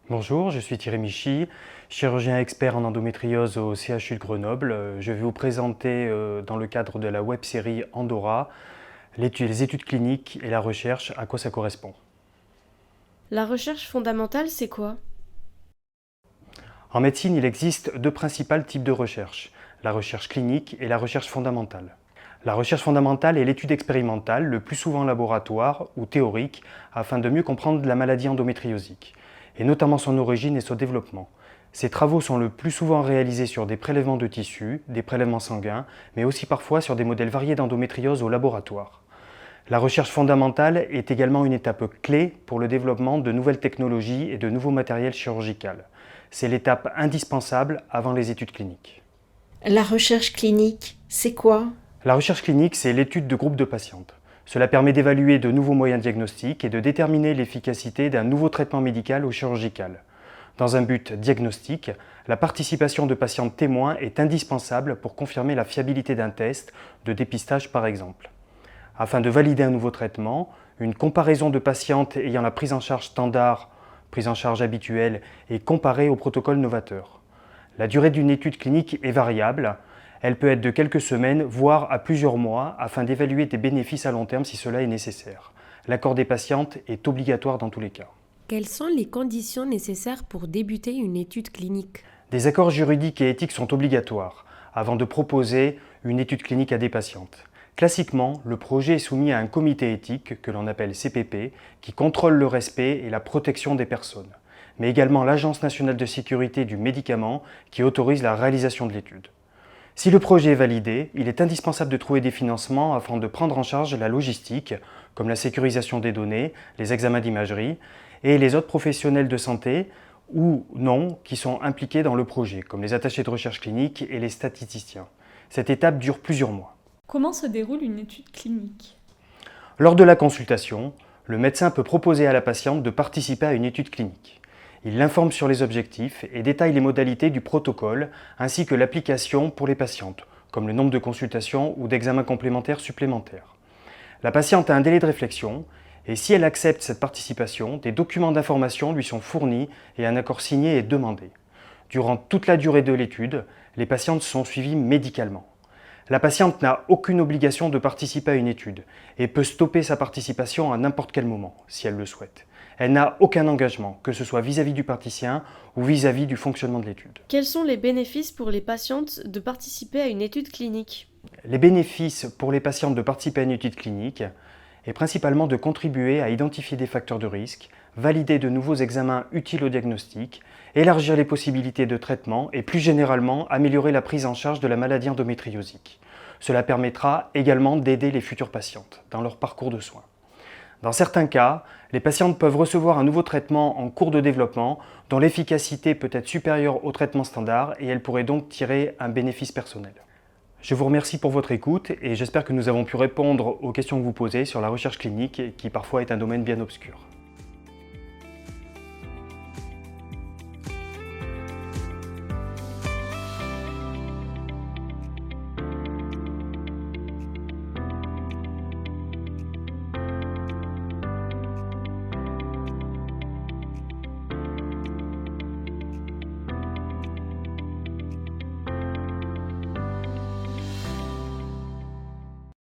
Bonjour, je suis Thierry Michy, chirurgien expert en endométriose au CHU de Grenoble. Je vais vous présenter dans le cadre de la web-série Andora les études cliniques et la recherche, à quoi ça correspond. La recherche fondamentale, c'est quoi? En médecine, il existe deux principaux types de recherche, la recherche clinique et la recherche fondamentale. La recherche fondamentale est l'étude expérimentale, le plus souvent en laboratoire ou théorique, afin de mieux comprendre la maladie endométriosique, et notamment son origine et son développement. Ces travaux sont le plus souvent réalisés sur des prélèvements de tissus, des prélèvements sanguins, mais aussi parfois sur des modèles variés d'endométriose au laboratoire. La recherche fondamentale est également une étape clé pour le développement de nouvelles technologies et de nouveaux matériels chirurgicaux. C'est l'étape indispensable avant les études cliniques. La recherche clinique, c'est quoi? La recherche clinique, c'est l'étude de groupes de patientes. Cela permet d'évaluer de nouveaux moyens diagnostiques et de déterminer l'efficacité d'un nouveau traitement médical ou chirurgical. Dans un but diagnostique, la participation de patientes témoins est indispensable pour confirmer la fiabilité d'un test de dépistage par exemple. Afin de valider un nouveau traitement, une comparaison de patientes ayant la prise en charge standard, prise en charge habituelle, est comparée au protocole novateur. La durée d'une étude clinique est variable. Elle peut être de quelques semaines, voire à plusieurs mois, afin d'évaluer des bénéfices à long terme si cela est nécessaire. L'accord des patientes est obligatoire dans tous les cas. Quelles sont les conditions nécessaires pour débuter une étude clinique? Des accords juridiques et éthiques sont obligatoires avant de proposer une étude clinique à des patientes. Classiquement, le projet est soumis à un comité éthique, que l'on appelle CPP, qui contrôle le respect et la protection des personnes, mais également l'Agence nationale de sécurité du médicament qui autorise la réalisation de l'étude. Si le projet est validé, il est indispensable de trouver des financements afin de prendre en charge la logistique, comme la sécurisation des données, les examens d'imagerie, et les autres professionnels de santé ou non qui sont impliqués dans le projet, comme les attachés de recherche clinique et les statisticiens. Cette étape dure plusieurs mois. Comment se déroule une étude clinique? Lors de la consultation, le médecin peut proposer à la patiente de participer à une étude clinique. Il l'informe sur les objectifs et détaille les modalités du protocole ainsi que l'application pour les patientes, comme le nombre de consultations ou d'examens complémentaires supplémentaires. La patiente a un délai de réflexion et si elle accepte cette participation, des documents d'information lui sont fournis et un accord signé est demandé. Durant toute la durée de l'étude, les patientes sont suivies médicalement. La patiente n'a aucune obligation de participer à une étude et peut stopper sa participation à n'importe quel moment, si elle le souhaite. Elle n'a aucun engagement, que ce soit vis-à-vis du praticien ou vis-à-vis du fonctionnement de l'étude. Quels sont les bénéfices pour les patientes de participer à une étude clinique? Les bénéfices pour les patientes de participer à une étude clinique est principalement de contribuer à identifier des facteurs de risque, valider de nouveaux examens utiles au diagnostic, élargir les possibilités de traitement et plus généralement améliorer la prise en charge de la maladie endométriosique. Cela permettra également d'aider les futures patientes dans leur parcours de soins. Dans certains cas, les patientes peuvent recevoir un nouveau traitement en cours de développement dont l'efficacité peut être supérieure au traitement standard et elles pourraient donc tirer un bénéfice personnel. Je vous remercie pour votre écoute et j'espère que nous avons pu répondre aux questions que vous posez sur la recherche clinique qui parfois est un domaine bien obscur.